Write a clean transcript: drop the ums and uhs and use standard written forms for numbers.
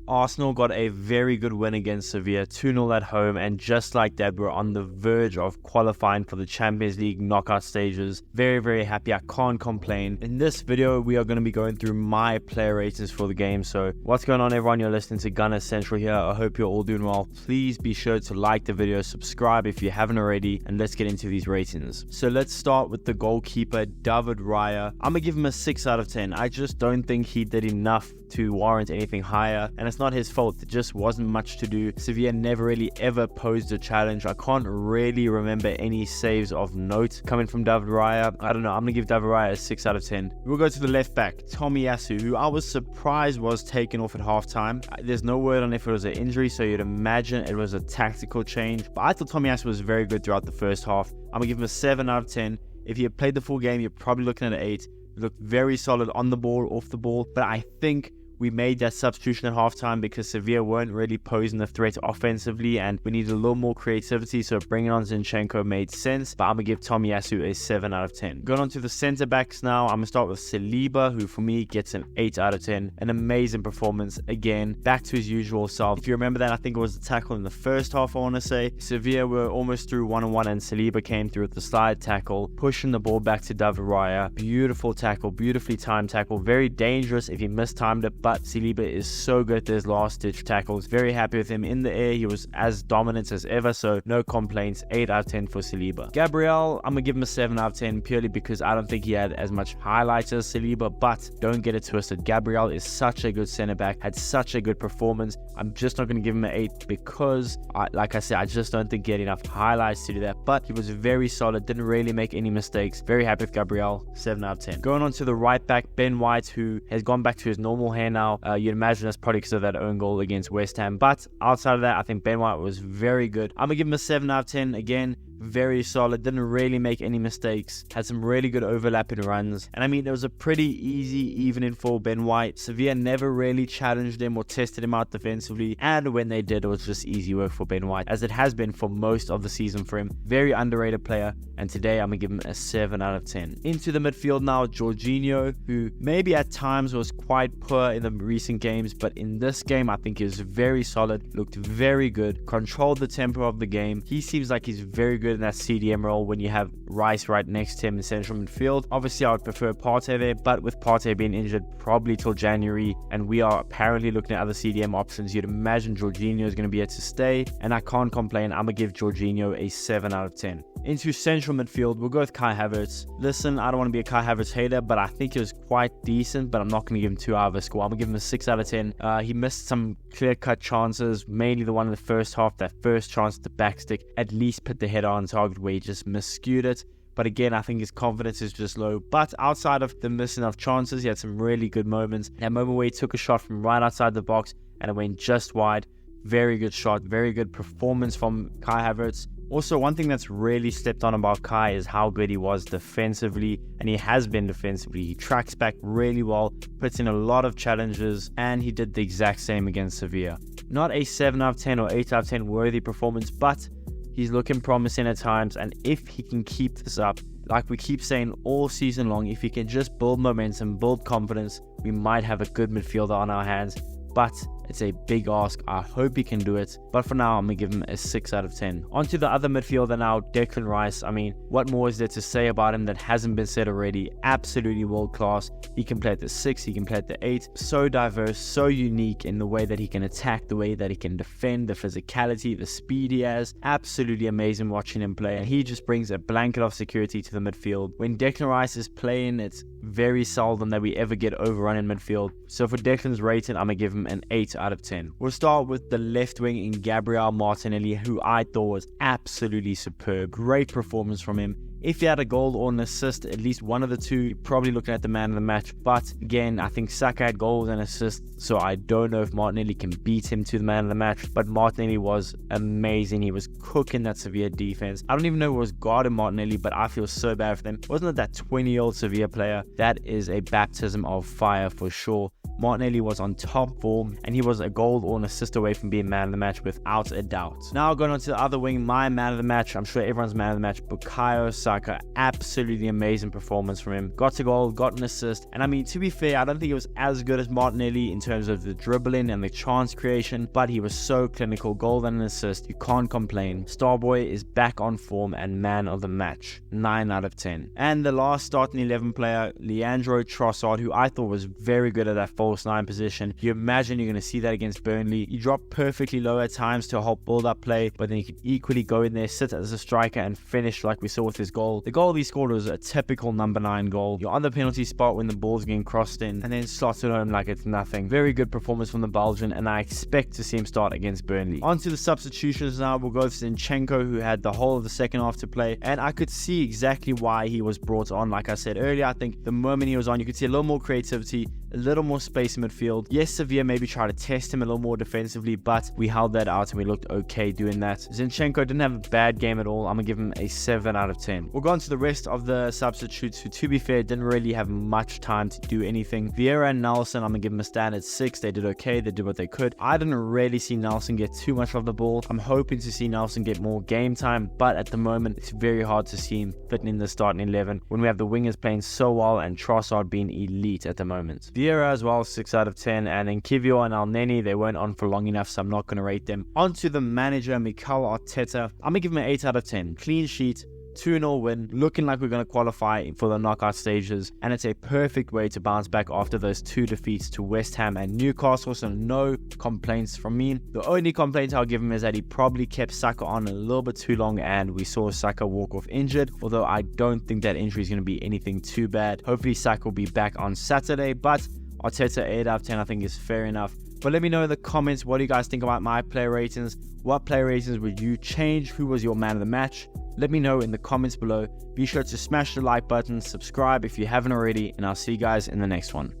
Arsenal got a very good win against Sevilla, 2-0 at home, and just like that, we're on the verge of qualifying for the Champions League knockout stages. Very, very happy. I can't complain. In this video, we are going to be going through my player ratings for the game. So what's going on, everyone? You're listening to Gunner Central here. I hope you're all doing well. Please be sure to like the video, subscribe if you haven't already, and let's get into these ratings. So let's start with the goalkeeper, David Raya. I'm going to give him a 6 out of 10. I just don't think he did enough to warrant anything higher, and it's not his fault. It just wasn't much to do. Sevilla never really ever posed a challenge. I can't really remember any saves of note coming from David Raya. I don't know. I'm gonna give David Raya a 6 out of 10. We'll go to the left back, Tomiyasu, who I was surprised was taken off at halftime. There's no word on if it was an injury, so you'd imagine it was a tactical change, but I thought Tomiyasu was very good throughout the first half. I'm gonna give him a 7 out of 10. If he had played the full game, you're probably looking at an 8. He looked very solid on the ball, off the ball, but I think we made that substitution at halftime because Sevilla weren't really posing the threat offensively and we needed a little more creativity, so bringing on Zinchenko made sense. But I'm going to give Tomiyasu a 7 out of 10. Going on to the centre backs now, I'm going to start with Saliba, who for me gets an 8 out of 10. An amazing performance. Again, back to his usual self. If you remember that, I think it was the tackle in the first half, I want to say. Sevilla were almost through 1-on-1 and Saliba came through with the slide tackle, pushing the ball back to David Raya. Beautiful tackle, beautifully timed tackle. Very dangerous if he mistimed it, but Saliba is so good at his last-ditch tackles. Very happy with him in the air. He was as dominant as ever, so no complaints. 8 out of 10 for Saliba. Gabriel, I'm going to give him a 7 out of 10 purely because I don't think he had as much highlights as Saliba, but don't get it twisted. Gabriel is such a good centre-back, had such a good performance. I'm just not going to give him an 8 because, like I said, I just don't think he had enough highlights to do that, but he was very solid, didn't really make any mistakes. Very happy with Gabriel, 7 out of 10. Going on to the right back, Ben White, who has gone back to his normal hair now. You'd imagine that's probably because of that own goal against West Ham. But outside of that, I think Ben White was very good. I'm going to give him a 7 out of 10. Again, very solid. Didn't really make any mistakes. Had some really good overlapping runs. And I mean, it was a pretty easy evening for Ben White. Sevilla never really challenged him or tested him out defensively. And when they did, it was just easy work for Ben White, as it has been for most of the season for him. Very underrated player. And today, I'm going to give him a 7 out of 10. Into the midfield now, Jorginho, who maybe at times was quite poor in the recent games, but in this game, I think he was very solid, looked very good, controlled the tempo of the game. He seems like he's very good in that CDM role when you have Rice right next to him in central midfield. Obviously, I would prefer Partey there, but with Partey being injured probably till January, and we are apparently looking at other CDM options, you'd imagine Jorginho is going to be here to stay, and I can't complain. I'm going to give Jorginho a 7 out of 10. Into central midfield, we'll go with Kai Havertz. Listen, I don't want to be a Kai Havertz hater, but I think he was quite decent, but I'm not going to give him 2 out of a score. I'm going to give him a 6 out of 10. He missed some clear-cut chances, mainly the one in the first half. That first chance at the backstick at least put the header on target where he just miscued it. But again, I think his confidence is just low. But outside of the missing of chances, he had some really good moments. That moment where he took a shot from right outside the box and it went just wide. Very good shot, very good performance from Kai Havertz. Also, one thing that's really stepped on about Kai is how good he was defensively, and he has been defensively. He tracks back really well, puts in a lot of challenges, and he did the exact same against Sevilla. Not a 7 out of 10 or 8 out of 10 worthy performance, but he's looking promising at times, and if he can keep this up, like we keep saying all season long, if he can just build momentum, build confidence, we might have a good midfielder on our hands. But it's a big ask. I hope he can do it. But for now, I'm going to give him a 6 out of 10. On to the other midfielder now, Declan Rice. I mean, what more is there to say about him that hasn't been said already? Absolutely world class. He can play at the 6, he can play at the 8. So diverse, so unique in the way that he can attack, the way that he can defend, the physicality, the speed he has. Absolutely amazing watching him play. And he just brings a blanket of security to the midfield. When Declan Rice is playing, it's very seldom that we ever get overrun in midfield. So for Declan's rating, I'm going to give him an 8 out of 10. We'll start with the left wing in Gabriel Martinelli, who I thought was absolutely superb. Great performance from him. If he had a goal or an assist, at least one of the two, you're probably looking at the man of the match. But again, I think Saka had goals and assists, so I don't know if Martinelli can beat him to the man of the match. But Martinelli was amazing. He was cooking that Sevilla defense. I don't even know who was guarding Martinelli, but I feel so bad for them. Wasn't it that 20-year-old Sevilla player? That is a baptism of fire for sure. Martinelli was on top form, and he was a goal or an assist away from being man of the match without a doubt. Now going on to the other wing, my man of the match, I'm sure everyone's man of the match, Bukayo Saka. Absolutely amazing performance from him. Got a goal, got an assist, and I mean, to be fair, I don't think it was as good as Martinelli in terms of the dribbling and the chance creation, but he was so clinical. Goal and an assist, you can't complain. Starboy is back on form and man of the match. 9 out of 10. And the last starting 11 player, Leandro Trossard, who I thought was very good at that false 9 position. You imagine you're going to see that against Burnley. He dropped perfectly low at times to help build up play, but then he could equally go in there, sit as a striker and finish like we saw with his goal. The goal he scored was a typical number 9 goal. You're on the penalty spot when the ball's getting crossed in and then slots it home like it's nothing. Very good performance from the Belgian, and I expect to see him start against Burnley. On to the substitutions now. We'll go with Zinchenko, who had the whole of the second half to play, and I could see exactly why he was brought on. Like I said earlier, I think the moment he was on, you could see a little more creativity, a little more space in midfield. Yes, Sevilla maybe tried to test him a little more defensively, but we held that out and we looked okay doing that. Zinchenko didn't have a bad game at all. I'm gonna give him a 7 out of 10. We'll go on to the rest of the substitutes, who, to be fair, didn't really have much time to do anything. Vieira and Nelson, I'm gonna give them a standard 6. They did okay, they did what they could. I didn't really see Nelson get too much of the ball. I'm hoping to see Nelson get more game time, but at the moment it's very hard to see him fitting in the starting 11 when we have the wingers playing so well and Trossard being elite at the moment. Vieira as well, 6 out of 10, and then Kiwior and Elneny, they weren't on for long enough, so I'm not going to rate them. On to the manager, Mikel Arteta. I'm going to give him an 8 out of 10. Clean sheet, 2-0 win, looking like we're going to qualify for the knockout stages, and it's a perfect way to bounce back after those 2 defeats to West Ham and Newcastle, so no complaints from me. The only complaint I'll give him is that he probably kept Saka on a little bit too long, and we saw Saka walk off injured, although I don't think that injury is going to be anything too bad. Hopefully Saka will be back on Saturday, but Arteta 8 out of 10 I think is fair enough. But let me know in the comments, what do you guys think about my player ratings? What player ratings would you change? Who was your man of the match? Let me know in the comments below. Be sure to smash the like button, subscribe if you haven't already, and I'll see you guys in the next one.